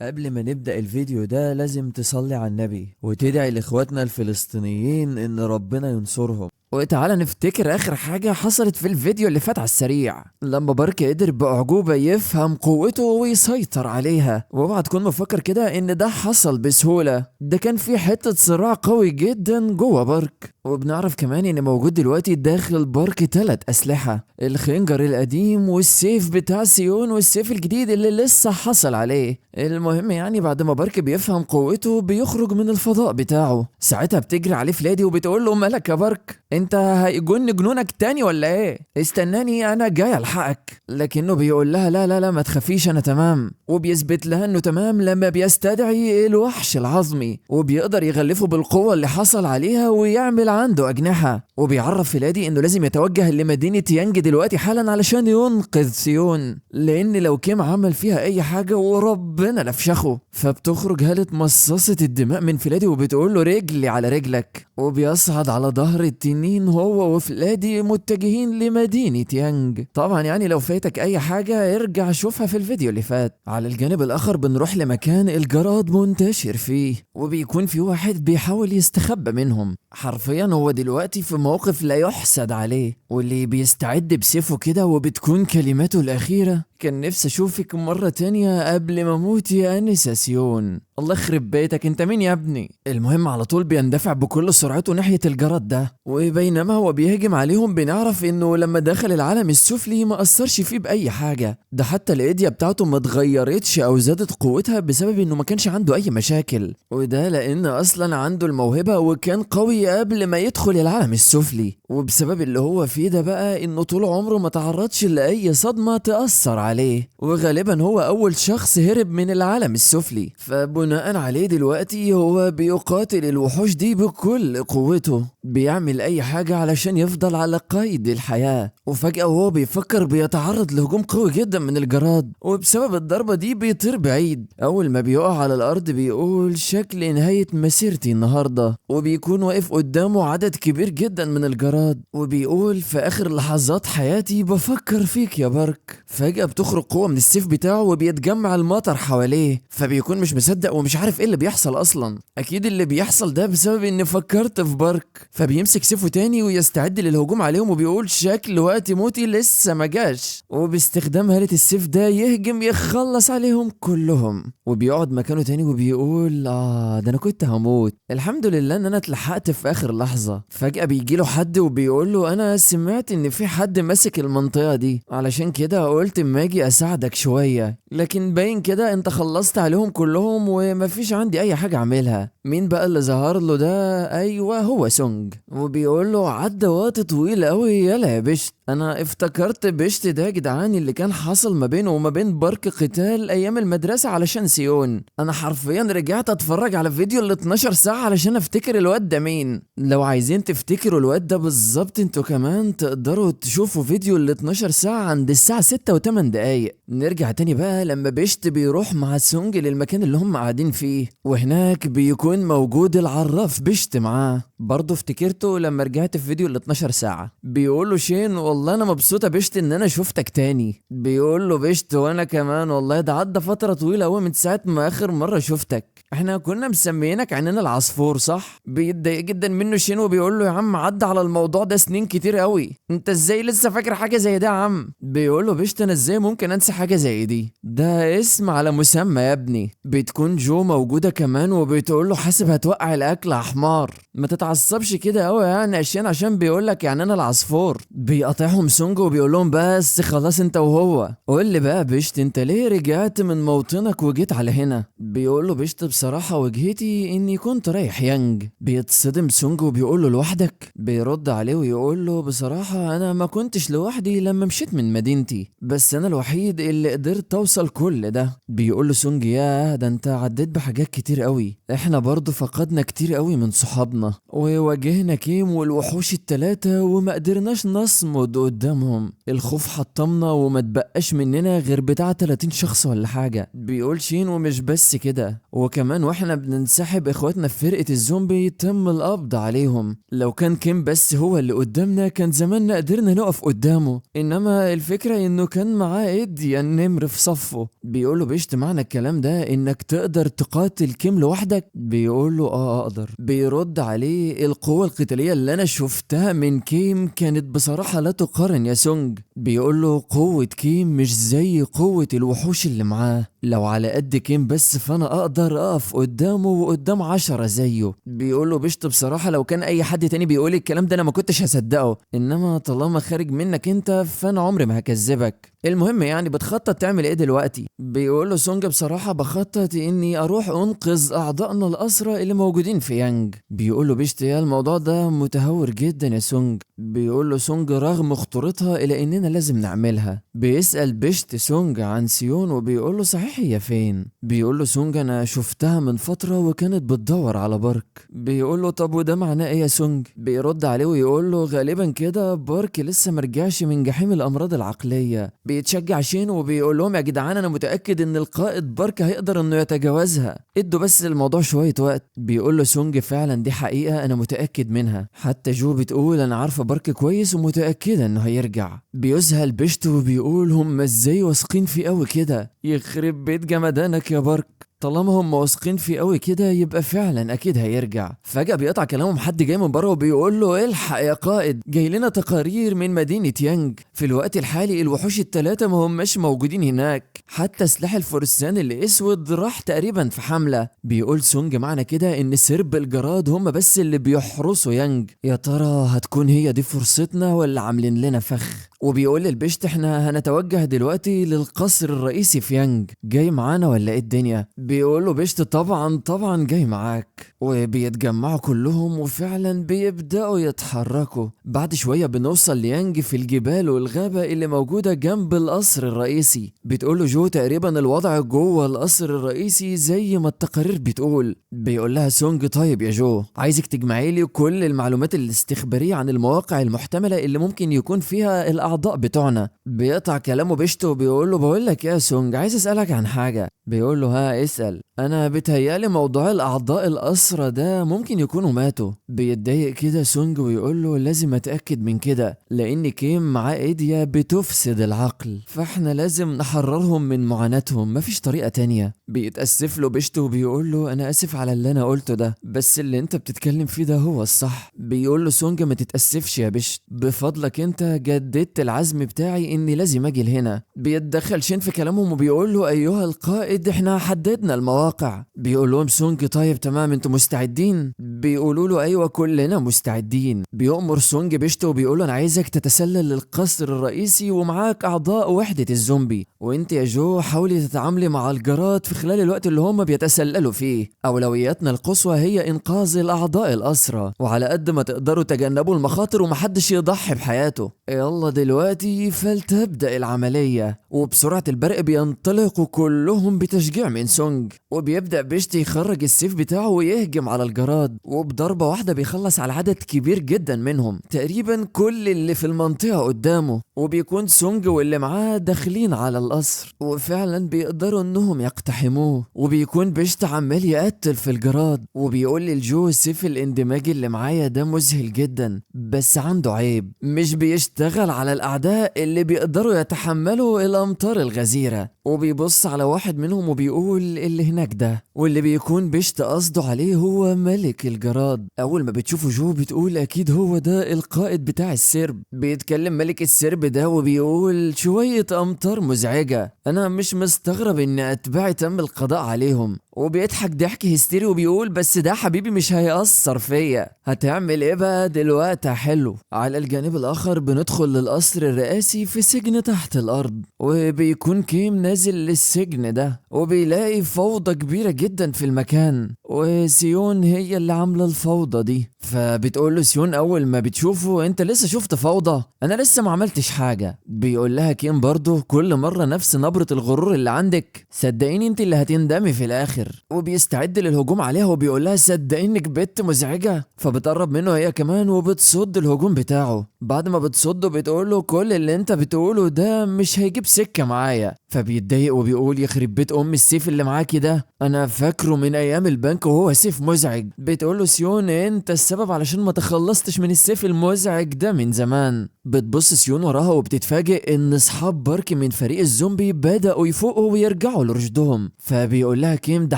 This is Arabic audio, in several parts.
قبل ما نبدأ الفيديو ده لازم تصلي على النبي وتدعي لإخواتنا الفلسطينيين إن ربنا ينصرهم. وتعالى نفتكر آخر حاجة حصلت في الفيديو اللي فات على السريع، لما بارك قدر بأعجوبة يفهم قوته ويسيطر عليها. واوعى تكون مفكر كده إن ده حصل بسهولة، ده كان في حتة صراع قوي جدا جوه بارك. وبنعرف كمان ان موجود دلوقتي داخل بارك 3 اسلحة، الخنجر القديم والسيف بتاع سيون والسيف الجديد اللي لسه حصل عليه. المهم يعني بعد ما بارك بيفهم قوته بيخرج من الفضاء بتاعه، ساعتها بتجري عليه فلادي وبتقول له مالك يا بارك، انت هيجن جنونك تاني ولا ايه؟ استناني انا جاي الحقك. لكنه بيقول لها لا لا لا ما تخافيش انا تمام، وبيثبت لها انه تمام لما بيستدعي الوحش العظمي وبيقدر يغلفه بالقوة اللي حصل عليها ويعمل عنده أجنحة. وبيعرف فيلادي إنه لازم يتوجه لمدينة يانج دلوقتي حالا علشان ينقذ سيون، لأن لو كيم عمل فيها أي حاجة وربنا لفشخه. فبتخرج هالة مصاصة الدماء من فيلادي وبتقول له رجلي على رجلك، وبيصعد على ظهر التنين هو وفيلادي متجهين لمدينة يانج. طبعا يعني لو فاتك أي حاجة ارجع شوفها في الفيديو اللي فات. على الجانب الآخر بنروح لمكان الجراد منتشر فيه، وبيكون في واحد بيحاول يستخبى منهم. حرفيا هو دلوقتي في موقف لا يحسد عليه، واللي بيستعد بسيفه كده وبتكون كلماته الأخيرة كان نفسي أشوفك مرة تانية قبل ما أموت يا أنسة سيون. الله يخرب بيتك انت مين يا ابني؟ المهم على طول بيندفع بكل سرعته ناحية الجراد ده، وبينما هو بيهجم عليهم بنعرف انه لما دخل العالم السفلي ما أثرش فيه بأي حاجة، ده حتى الإيديا بتاعته ما اتغيرتش أو زادت قوتها بسبب انه ما كانش عنده أي مشاكل، وده لأن أصلا عنده الموهبة وكان قوي قبل ما يدخل العالم السفلي. وبسبب اللي هو فيه ده بقى انه طول عمره ما تعرضش لأي صدمة تأثر عليه، وغالبا هو أول شخص هرب من العالم السفلي. فبناء عليه دلوقتي هو بيقاتل الوحوش دي بكل قوته، بيعمل أي حاجة علشان يفضل على قيد الحياة. وفجأة وهو بيفكر بيتعرض لهجوم قوي جدا من الجراد، وبسبب الضربة دي بيطير بعيد. أول ما بيقع على الأرض بيقول شكل نهاية مسيرتي النهاردة، وبيكون واقف قدامه عدد كبير جدا من الجراد، وبيقول في آخر لحظات حياتي بفكر فيك يا بارك. فجأة بتخرج قوة من السيف بتاعه وبيتجمع المطر حواليه، فبيكون مش مصدق ومش عارف ايه اللي بيحصل اصلا. اكيد اللي بيحصل ده بسبب اني فكرت في بارك. فبيمسك سيفه تاني ويستعد للهجوم عليهم، وبيقول شكل وقت موتي لسه ما جاش، وباستخدام هالة السيف ده يهجم يخلص عليهم كلهم. وبيقعد مكانه تاني وبيقول ده انا كنت هموت، الحمد لله ان انا اتلحقت في اخر لحظة. فجأة بيجيله حد وبيقول له انا سمعت ان في حد ماسك المنطقة دي، علشان كده قلت اما اجي اساعدك شوية، لكن باين كده انت خلصت عليهم كلهم ومفيش عندي اي حاجة اعملها. مين بقى اللي ظهر له ده؟ ايوه هو سونج. وبيقول له عدى وقت طويل قوي يلا يا بشت، انا افتكرت بشت ده يا جدعان اللي كان حصل ما بينه وما بين بارك قتال ايام المدرسة علشان سيون. انا حرفيا رجعت اتفرج على فيديو ال 12 ساعة علشان افتكر الواد ده مين. لو عايزين تفتكروا الواد ده بالظبط انتوا كمان تقدروا تشوفوا فيديو ال 12 ساعة عند الساعة 6 و8 دقايق. نرجع تاني بقى لما بيشت بيروح مع سونج للمكان اللي هم قاعدين فيه، وهناك بيكون موجود العراف بيشت معاه. برضه افتكرته لما رجعت في فيديو ال 12 ساعة. بيقول له شين والله انا مبسوطة بيشت ان انا شفتك تاني. بيقول له بيشت وانا كمان والله، ده عدى فترة طويلة قوي من ساعة ما اخر مرة شفتك، احنا كنا مسميينك عننا العصفور صح؟ بيتضايق جدا منه شين وبيقول له يا عم عدى على الموضوع ده سنين كتير قوي، انت ازاي لسه فاكر حاجة زي ده يا عم؟ بيقول له بيشت انا ازاي ممكن انسى حاجة زي دي، ده اسم على مسمى يا ابني. بتكون جو موجودة كمان وبتقول له حاسب هتوقع الاكل يا حمار، ما تتعصبش كده قوي يعني عشان بيقول لك يعني انا العصفور. بيقاطعهم سونج وبيقول لهم بس خلاص انت وهو، قول لي بقى بيشت انت ليه رجعت من موطنك وجيت على هنا؟ بيقول له بيشت بصراحة وجهتي اني كنت رايح يانج. بيتصدم سونج وبيقول له لوحدك؟ بيرد عليه ويقول له بصراحة انا ما كنتش لوحدي لما مشيت من مدينتي، بس انا الوحيد اللي قدرت اوصل كل ده. بيقول له سونج ياه ده انت عديت بحاجات كتير قوي، احنا برضو فقدنا كتير قوي من صحابنا، وواجهنا كيم والوحوش التلاتة وما قدرناش نصمد قدامهم. الخوف حطمنا وما تبقاش مننا غير بتاع 30 شخص ولا حاجة. بيقول شين ومش بس كده، وكمان واحنا بننسحب اخواتنا في فرقة الزومبي تم القبض عليهم. لو كان كيم بس هو اللي قدامنا كان زماننا قدرنا نقف قدامه، انما الفكرة انه كان معاه ايدي النمر في صفه. بيقوله بيشت معنى الكلام ده انك تقدر تقاتل كيم لوحدك؟ بيقوله اه اقدر. بيرد عليه القوة القتالية اللي انا شفتها من كيم كانت بصراحة لا تقارن يا سونج. بيقوله قوة كيم مش زي قوة الوحوش اللي معاه، لو على قد كيم بس فانا اقدر اقف قدامه وقدام 10 زيه. بيقوله بيشت بصراحة لو كان اي حد تاني بيقول الكلام ده انا ما كنتش هصدقه، انما طالما خارج منك انت فانا عمري ما هكذبك. المهم يعني بتخطط تعمل ايه دلوقتي؟ بيقول له سونج بصراحة بخطط اني اروح انقذ اعضائنا الاسرى اللي موجودين في يانج. بيقول له بيشت يا الموضوع ده متهور جدا يا سونج. بيقول له سونج رغم خطورتها الا اننا لازم نعملها. بيسأل بيشت سونج عن سيون وبيقول له صحيح هي فين؟ بيقول له سونج انا شفتها من فترة وكانت بتدور على بارك. بيقول له طب وده معناه ايه يا سونج؟ بيرد عليه ويقول له غالبا كده بارك لسه مرجعش من جحيم الامراض العقلية. بيتشجع شين وبيقول لهم يا جدعان انا متاكد ان القائد بارك هيقدر انه يتجاوزها، ادوا بس الموضوع شويه وقت. بيقول له سونج فعلا دي حقيقه انا متاكد منها، حتى جو بتقول انا عارفه بارك كويس ومتاكده انه هيرجع. بيذهل بيشت وبيقول هم ازاي واثقين فيه قوي كده؟ يخرب بيت جمدانك يا بارك، طالما هم واثقين فيه قوي كده يبقى فعلا اكيد هيرجع. فجأة بيقطع كلامهم حد جاي من بره وبيقول له الحق يا قائد، جاي لنا تقارير من مدينة يانج، في الوقت الحالي الوحوش التلاتة ما هماش موجودين هناك، حتى سلاح الفرسان الاسود راح تقريبا في حملة. بيقول سونج معنى كده ان سرب الجراد هم بس اللي بيحرسوا يانج. يا ترى هتكون هي دي فرصتنا ولا عاملين لنا فخ؟ وبيقول للبشت احنا هنتوجه دلوقتي للقصر الرئيسي في يانج، جاي معانا ولا ايه الدنيا؟ بيقول له بيشت طبعا طبعا جاي معاك. وبيتجمعوا كلهم وفعلا بيبدأوا يتحركوا. بعد شوية بنوصل ليانج في الجبال والغابة اللي موجودة جنب القصر الرئيسي. بتقول له جو تقريبا الوضع جوه القصر الرئيسي زي ما التقارير بتقول. بيقول لها سونج طيب يا جو عايزك تجمعي لي كل المعلومات الاستخبارية عن المواقع المحتملة اللي ممكن يكون فيها الأعضاء بتوعنا. بيقطع كلامه بيشت وبيقول له بقول لك يا سونج عايز أسألك عن حاجة. بيقول له ها اسأل. انا بتهيالي موضوع الاعضاء الاسرى ده ممكن يكونوا ماتوا. بيتضايق كده سونج ويقول له لازم اتاكد من كده لان كيم معاه ايديا بتفسد العقل، فاحنا لازم نحررهم من معاناتهم مفيش طريقه تانية. بيتاسف له بيشت وبيقول له انا اسف على اللي انا قلته ده، بس اللي انت بتتكلم فيه ده هو الصح. بيقول له سونج ما تتاسفش يا بيشت، بفضلك انت جددت العزم بتاعي اني لازم اجي لهنا. بيتدخل شين في كلامهم وبيقول له ايها القائد احنا حددنا المواقع. بيقول لهم سونج طيب تمام انتوا مستعدين؟ بيقولوا له ايوه كلنا مستعدين. بيؤمر سونج بيشت وبيقول له انا عايزك تتسلل للقصر الرئيسي ومعاك اعضاء وحدة الزومبي، وانت يا جو حاولي تتعاملي مع الجراد في خلال الوقت اللي هم بيتسللوا فيه. اولوياتنا القصوى هي انقاذ الاعضاء الاسرى، وعلى قد ما تقدروا تجنبوا المخاطر ومحدش يضحي بحياته. يلا دلوقتي فلتبدأ العملية. وبسرعة البرق بينطلقوا كلهم بتشجيع من سونج، وبيبدأ بيشت يخرج السيف بتاعه ويهجم على الجراد، وبضربة واحدة بيخلص على عدد كبير جدا منهم تقريبا كل اللي في المنطقة قدامه. وبيكون سونج واللي معاه داخلين على القصر وفعلا بيقدروا انهم يقتحموه. وبيكون بيشت عمال يقتل في الجراد، وبيقول للجو سيف الاندماجي اللي معايا ده مذهل جدا بس عنده عيب، مش بيشتغل على الاعداء اللي بيقدروا يتحملوا الامطار الغزيرة. وبيبص على واحد منهم وبيقول اللي هناك ده، واللي بيكون بيشت قصده عليه هو ملك الجراد. اول ما بتشوفه جو بتقول اكيد هو ده القائد بتاع السرب. بيتكلم ملك السرب ده وبيقول شوية امطار مزعجة، انا مش مستغرب ان اتباعي تم القضاء عليهم. وبيضحك ضحك هستيري وبيقول بس ده حبيبي مش هيأثر فيا، هتعمل ايه بقى دلوقتي حلو. على الجانب الاخر بندخل للقصر الرئاسي في سجن تحت الارض، وبيكون كيم نازل للسجن ده وبيلاقي فوضى كبيرة جدا في المكان، وسيون هي اللي عاملة الفوضى دي. فبتقول له سيون اول ما بتشوفه انت لسه شفت فوضى؟ انا لسه ما عملتش حاجة. بيقول لها كيم برضه كل مرة نفس نبرة الغرور اللي عندك، صدقيني انت اللي هتندمي في الاخر. وبيستعد للهجوم عليها وبيقول لها صدقينك بنت مزعجة. فبتقرب منه هي كمان وبتصد الهجوم بتاعه. بعد ما بتصده بتقول له كل اللي انت بتقوله ده مش هيجيب سكة معايا. فبيتضايق وبيقول يخرب بيت السيف اللي معاكي ده، انا فاكره من ايام البنك وهو سيف مزعج. بتقول له سيون انت السبب علشان ما تخلصتش من السيف المزعج ده من زمان. بتبص سيون وراها وبتتفاجئ ان اصحاب بارك من فريق الزومبي بدأوا يفوقوا ويرجعوا لرشدهم. فبيقول لها كيم ده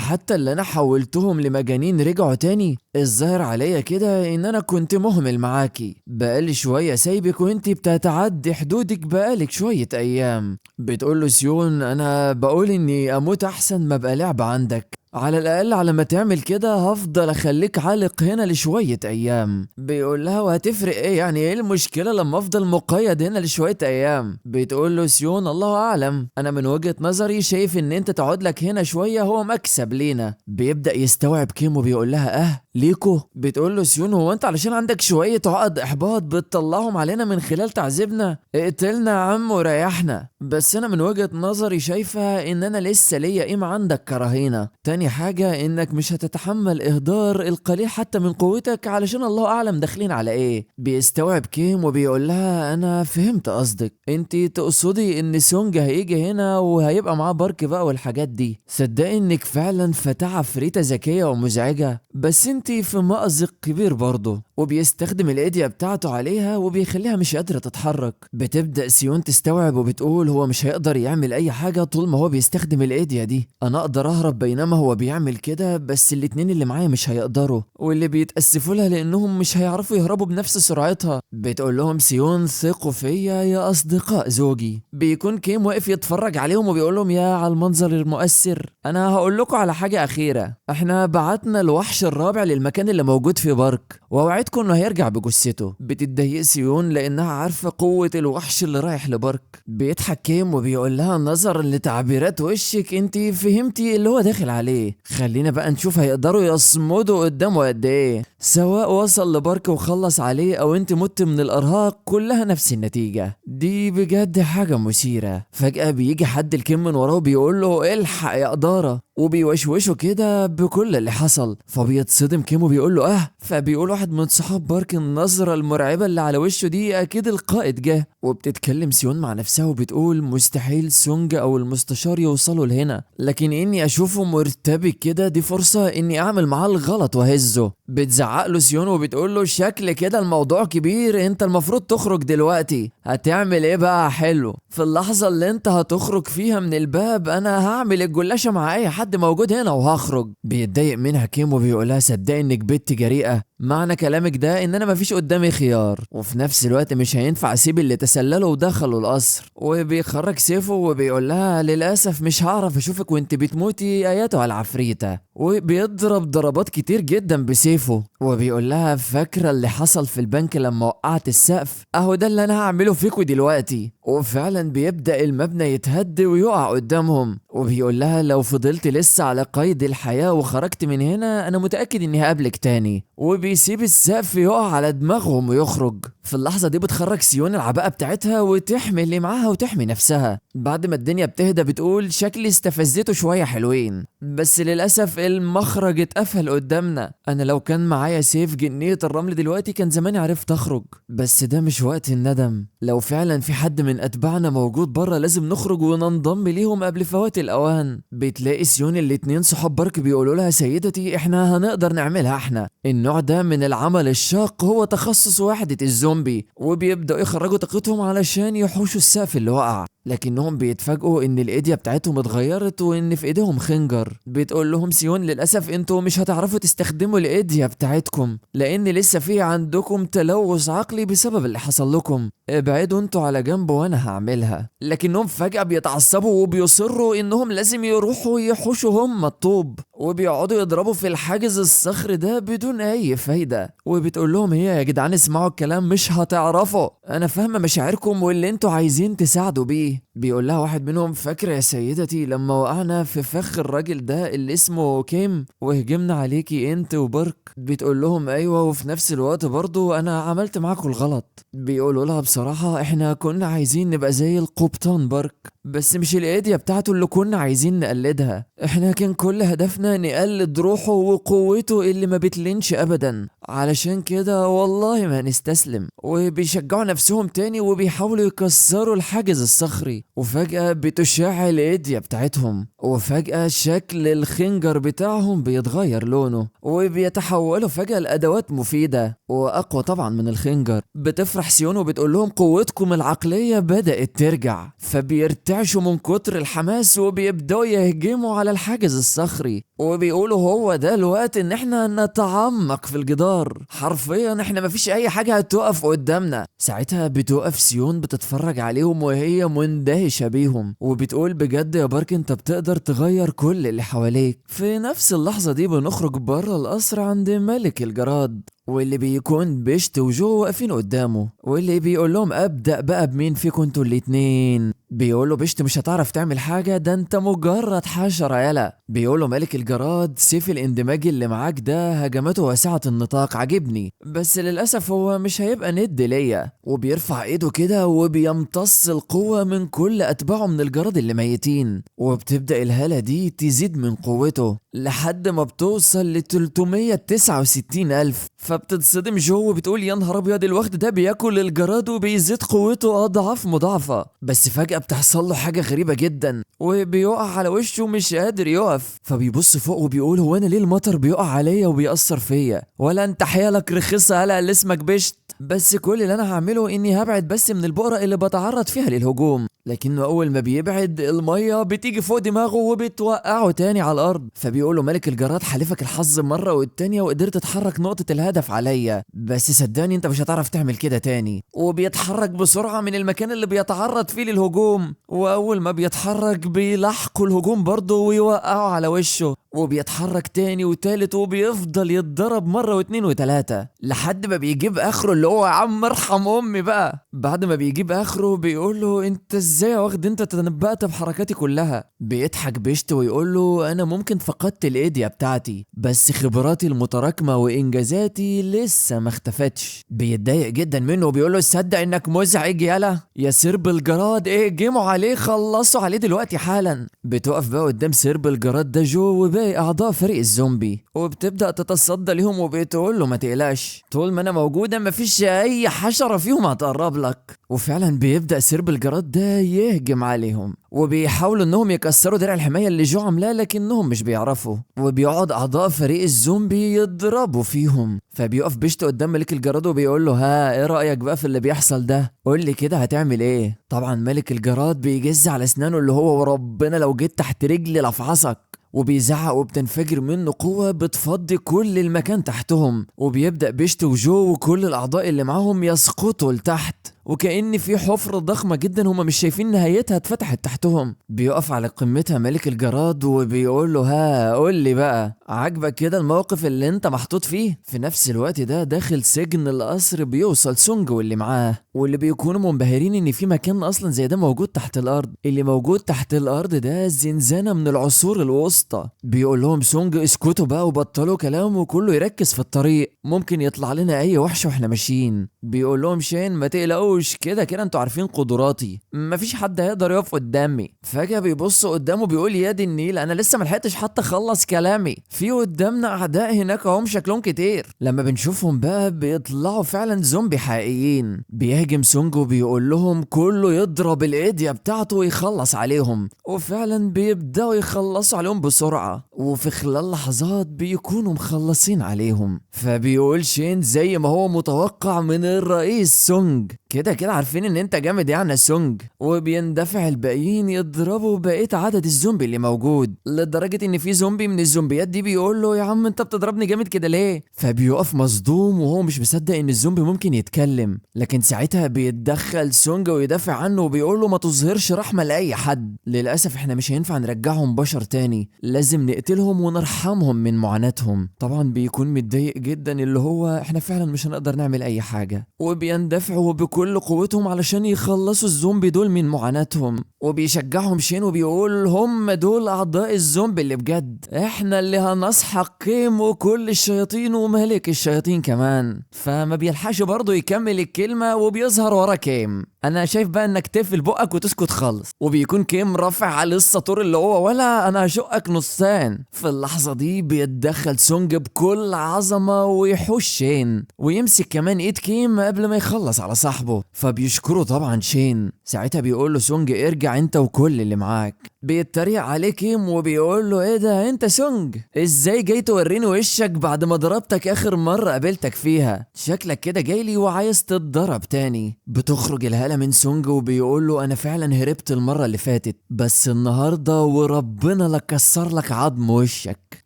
حتى اللي انا حولتهم لمجانين رجعوا تاني. الظاهر عليا كده ان انا كنت مهمل معاكي، بقالي شوية سايبك وانتي بتتعدي حدودك بقالك شوية ايام. بتقول له سيون انا بقول اني اموت احسن ما ابقى لعبة عندك، على الأقل على ما تعمل كده هفضل أخليك عالق هنا لشوية أيام. بيقول لها وهتفرق إيه يعني؟ إيه المشكلة لما أفضل مقيد هنا لشوية أيام؟ بتقول له سيون الله أعلم، أنا من وجهة نظري شايف إن أنت تقعد لك هنا شوية هو مكسب لينا. بيبدأ يستوعب كيم وبيقول لها ليكو؟ بتقول له سيون هو أنت علشان عندك شوية عقد إحباط بتطلعهم علينا من خلال تعذيبنا؟ اقتلنا يا عم وريحنا. بس أنا من وجهة نظري شايفة إن أنا لسه ليا قيمة عندك كرهينة. تاني حاجة انك مش هتتحمل اهدار القليل حتى من قوتك علشان الله اعلم داخلين على ايه. بيستوعب كيم وبيقول لها انا فهمت قصدك، انتي تقصدي ان سونج هيجي هنا وهيبقى معاه بارك بقى والحاجات دي. صدقي انك فعلا فتاة عفريتة ذكية ومزعجة، بس انتي في مأزق كبير برضه. وبيستخدم الايديا بتاعته عليها وبيخليها مش قادرة تتحرك. بتبدأ سيون تستوعب وبتقول هو مش هيقدر يعمل اي حاجة طول ما هو بيستخدم الايديا دي. انا اقدر اهرب بينما هو بيعمل كده، بس الاتنين اللي معايا مش هيقدروا، واللي بيتأسفوا لها لانهم مش هيعرفوا يهربوا بنفس سرعتها. بتقول لهم سيون ثقوا فيا يا اصدقاء زوجي. بيكون كيم واقف يتفرج عليهم وبيقول لهم يا على المنظر المؤثر. انا هقول لكم على حاجة اخيرة، احنا بعتنا الوحش الرابع للمكان اللي موجود في بارك ووعدكم انه هيرجع بجثته. بتتضايق سيون لانها عارفة قوة الوحش اللي رايح لبارك. بيضحك كيم وبيقول لها نظرا لتعبيرات وشك انتي فهمتي اللي هو داخل عليه. خلينا بقى نشوف هيقدروا يصمدوا قدامه قد ايه، سواء وصل لبارك وخلص عليه او انت مت من الارهاق كلها نفس النتيجة. دي بجد حاجة مثيرة. فجأة بيجي حد الكيم من وراه بيقول له الحق يا قدارة، وبيوشوشه كده بكل اللي حصل. فبيتصدم كيم وبيقول له فبيقول واحد من صحاب بارك النظرة المرعبة اللي على وشه دي اكيد القائد جه. وبتتكلم سيون مع نفسها وبتقول مستحيل سونج او المستشار يوصلوا لهنا، لكن اني اشوفه مرتبك كده دي فرصة اني اعمل معاه الغلط وهزه. بتزعق له سيون وبتقول له شكل كده الموضوع كبير، انت المفروض تخرج دلوقتي. هتعمل ايه بقى؟ حلو، في اللحظة اللي انت هتخرج فيها من الباب انا هعمل الجلاشة مع اي حد موجود هنا وهخرج. بيتضايق منها كيم وبيقولها صدقني انك بنت جريئة، معنى كلامك ده ان انا مفيش قدامي خيار، وفي نفس الوقت مش هينفع اسيب اللي تسللوا ودخلوا القصر. وبيخرج سيفه وبيقول لها للاسف مش هعرف اشوفك وانت بتموتي اياتها العفريتة. وبيضرب ضربات كتير جدا بسيفه وبيقول لها فاكرة اللي حصل في البنك لما وقعت السقف؟ اهو ده اللي انا هعمله فيكوا دلوقتي. وفعلا بيبدأ المبنى يتهد ويقع قدامهم. وبيقول لها لو فضلت لسه على قيد الحياة وخرجت من هنا انا متأكد اني هقابلك تاني. وبيسيب السقف يقع على دماغهم ويخرج. في اللحظة دي بتخرج سيون العباءة بتاعتها وتحمي اللي معاها وتحمي نفسها. بعد ما الدنيا بتهدى بتقول شكلي استفزته شوية حلوين، بس للأسف المخرج اتقفل قدامنا. انا لو كان معايا سيف جنية الرمل دلوقتي كان زماني عرفت اخرج، بس ده مش وقت الندم. لو فعلا في حد من اتباعنا موجود بره لازم نخرج وننضم ليهم قبل فوات الاوان. بتلاقي سيون الاتنين صحاب بارك بيقولوا لها سيدتي احنا هنقدر نعملها، احنا النوع ده من العمل الشاق هو تخصص وحدة الزومبي. وبيبدأوا يخرجوا طاقتهم علشان يحوشوا السقف اللي وقع، لكنهم بيتفاجئوا ان الايديا بتاعتهم اتغيرت وان في ايديهم خنجر. بتقول لهم سيون للاسف انتوا مش هتعرفوا تستخدموا الايديا بتاعتكم لان لسه في عندكم تلوث عقلي بسبب اللي حصل لكم. ابعدوا انتوا على جنب وانا هعملها. لكنهم فجأة بيتعصبوا وبيصروا انهم لازم يروحوا يحوشوا هم الطوب، وبيقعدوا يضربوا في الحاجز الصخر ده بدون اي فايدة. وبتقول لهم هي يا جدعان اسمعوا الكلام مش هتعرفوا، انا فاهمة مشاعركم واللي انتوا عايزين تساعدوا بيه. بيقول لها واحد منهم: فاكرة يا سيدتي لما وقعنا في فخ الراجل ده اللي اسمه كيم وهجمنا عليكي انت وبارك؟ بتقول لهم: ايوه، وفي نفس الوقت برضو انا عملت معاكم الغلط. بيقولوا لها: بصراحة احنا كنا عايزين نبقى زي القبطان بارك، بس مش الايديا بتاعته اللي كنا عايزين نقلدها، احنا كان كل هدفنا نقلد روحه وقوته اللي ما بتلينش ابدا، علشان كده والله ما نستسلم. وبيشجعوا نفسهم تاني وبيحاولوا يكسروا الحاجز الصخري، وفجأة بتشع الايديا بتاعتهم، وفجأة شكل الخنجر بتاعهم بيتغير لونه، وبيتحولوا فجأة لأدوات مفيدة وأقوى طبعا من الخنجر. بتفرح سيون وبتقول لهم: قوتكم العقلية بدأت ترجع. فبيرتعشوا من كتر الحماس وبيبدأوا يهجموا على الحاجز الصخري، وبيقولوا: هو ده الوقت ان احنا نتعمق في الجدار، حرفيا احنا مفيش اي حاجة هتقف قدامنا. ساعتها بتوقف سيون بتتفرج عليهم وهي مندهشة بيهم، وبتقول: بجد يا بارك انت بتقدر تغير كل اللي حواليك. في نفس اللحظة دي بنخرج بره القصر عند ملك الجراد، واللي بيكون بيشت وجو واقفين قدامه، واللي بيقول لهم: ابدأ بقى بمين فيكم انتوا الاتنين؟ بيقولوا: بيشت مش هتعرف تعمل حاجة، ده انت مجرد حشرة يلا. بيقولوا: ملك الجراد سيف الاندماج اللي معاك ده هجماته واسعة النطاق عجبني، بس للأسف هو مش هيبقى ند ليا. وبيرفع ايده كده وبيمتص القوة من كل اتباعه من الجراد اللي ميتين، وبتبدأ الهالة دي تزيد من قوته لحد ما بتوصل ل 369,000. فبتتصدم جو وبتقول: يا نهار ابيض، الوقت ده بياكل الجراد وبيزيد قوته اضعاف مضاعفة. بس فجأة بتحصل له حاجة غريبة جدا وبيقع على وشه مش قادر يقف. فبيبص فوق وبيقول: هو انا ليه المطر بيقع عليا وبيأثر فيا؟ ولا انت حيالك رخيصة هلا اللي اسمك بشت؟ بس كل اللي انا هعمله اني هبعد بس من البؤرة اللي بتعرض فيها للهجوم. لكنه اول ما بيبعد المية بتيجي فوق دماغه وبتوقعه تاني على الارض. فبيقوله ملك الجراد: حلفك الحظ مرة والتانية وقدرت تحرك نقطة الهدف عليا، بس صدقني انت مش هتعرف تعمل كده تاني. وبيتحرك بسرعة من المكان اللي بيتعرض فيه للهجوم، واول ما بيتحرك بيلاحقوا الهجوم برضه ويوقعوا على وشه، وبيتحرك تاني وتالت وبيفضل يتضرب مرة واتنين وتلاتة لحد ما بيجيب اخره، اللي هو: يا عم ارحم امي بقى. بعد ما بيجيب اخره بيقول له: انت ازاي يا واخد انت تنبأت بحركاتي كلها؟ بيضحك بيشت ويقول له: انا ممكن فقدت الايديا بتاعتي، بس خبراتي المتراكمة وانجازاتي لسه ما اختفتش. بيتضايق جدا منه وبيقول له: تصدق انك مزعج يالا يا سرب الجراد، ايه جيموا عليه، خلصوا عليه دلوقتي حالا. بتقف بقى قدام سرب الجراد ده جو وباقي اعضاء فريق الزومبي، وبتبدأ تتصدى ليهم وبتقول له: ما تقلقش، طول ما انا موجودة مفيش اي حشرة فيهم هتقرب لك. وفعلا بيبدأ سرب الجراد ده يهجم عليهم، وبيحاولوا انهم يكسروا درع الحماية اللي جو عاملاه لكنهم مش بيعرفوا، وبيقعد اعضاء فريق الزومبي يضربوا فيهم. فبيقف بيشت قدام ملك الجراد وبيقول له: ها ايه رأيك بقى في اللي بيحصل ده؟ قول لي كده هتعمل ايه؟ طبعا ملك الجراد بيجز على اسنانه اللي هو: وربنا لو جيت تحت رجلي لافعصك. وبيزعق وبتنفجر منه قوة بتفضي كل المكان تحتهم، وبيبدأ بيشت وجو وكل الأعضاء اللي معاهم يسقطوا لتحت، وكأن في حفرة ضخمة جدا هما مش شايفين نهايتها اتفتحت تحتهم. بيقف على قمتها ملك الجراد وبيقول له: ها قول لي بقى، عاجبك كده الموقف اللي انت محطوط فيه؟ في نفس الوقت ده داخل سجن القصر بيوصل سونج واللي معاه، واللي بيكونوا منبهرين ان في مكان اصلا زي ده موجود تحت الارض. اللي موجود تحت الارض ده زنزانة من العصور الوسطى. بيقول لهم سونج: اسكتوا بقى وبطلوا كلام وكله يركز في الطريق، ممكن يطلع لنا اي وحش واحنا ماشيين. بيقول لهم شين: ما تقلقوش، كده كده انتوا عارفين قدراتي، مفيش حد هيقدر يقف قدامي. فجأة بيبص قدامه بيقول: يا دي النيل، انا لسه ملحقتش حتى اخلص كلامي، في قدامنا اعداء هناك هم شكلهم كتير. لما بنشوفهم بقى بيطلعوا فعلا زومبي حقيقيين. بيهاجم سونج وبيقول لهم كله يضرب الايديا بتاعته ويخلص عليهم، وفعلا بيبداوا يخلصوا عليهم بسرعة، وفي خلال لحظات بيكونوا مخلصين عليهم. فبيقول شين زي ما هو متوقع من الرئيس سونج: كده كده عارفين ان انت جامد يعني يا سونج. وبيندفع الباقيين يضربوا بقية عدد الزومبي اللي موجود، لدرجة ان في زومبي من الزومبيات دي بيقول له: يا عم انت بتضربني جامد كده ليه؟ فبيقف مصدوم وهو مش مصدق ان الزومبي ممكن يتكلم. لكن ساعتها بيتدخل سونج ويدافع عنه وبيقول له: ما تظهرش رحمة لأي حد، للأسف احنا مش هينفع نرجعهم بشر تاني، لازم نقتلهم ونرحمهم من معاناتهم. طبعا بيكون متضايق جدا اللي هو احنا فعلا مش هنقدر نعمل اي حاجة، وبيندفع وبكل بكل قوتهم علشان يخلصوا الزومبي دول من معاناتهم. وبيشجعهم شين وبيقول هم دول اعضاء الزومبي اللي بجد، احنا اللي هنسحق كيم وكل الشياطين وملك الشياطين كمان. فما بيلحقش برضه يكمل الكلمة وبيظهر ورا كيم. انا شايف بقى انك تقفل بقك وتسكت خالص. وبيكون كيم رافع عليه الساطور اللي هو ولا انا هشقك نصان. في اللحظة دي بيتدخل سونج بكل عظمة ويحوش شين ويمسك كمان ايد كيم قبل ما يخلص على صاحبه. فبيشكره طبعا شين. ساعتها بيقول له سونج ارجع انت وكل اللي معاك. بيتريق عليه كيم وبيقول له ايه ده انت سونج، ازاي جاي توريني وشك بعد ما ضربتك اخر مرة قابلتك فيها؟ شكلك كده جاي لي وعايز تتضرب تاني. بتخرج الهالة من سونج وبيقول له انا فعلا هربت المرة اللي فاتت، بس النهاردة وربنا لك كسر لك عظم وشك.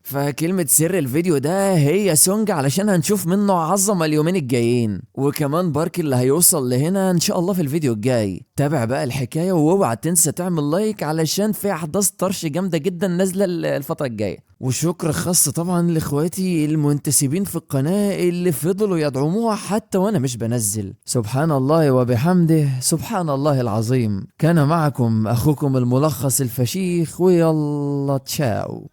فكلمة سر الفيديو ده هي سونج علشان هنشوف منه عظمة اليومين الجايين، وكمان بارك اللي هيوصل لهنا ان شاء الله في الفيديو الجاي. تابع بقى الحكاية واوعى تنسى تعمل لايك علشان في احداث طرش جامدة جدا نازلة الفترة الجاية. وشكر خاص طبعا لاخواتي المنتسبين في القناة اللي فضلوا يدعموها حتى وانا مش بنزل. سبحان الله وبحمده سبحان الله العظيم. كان معكم اخوكم الملخص الفشيخ، ويلا تشاو.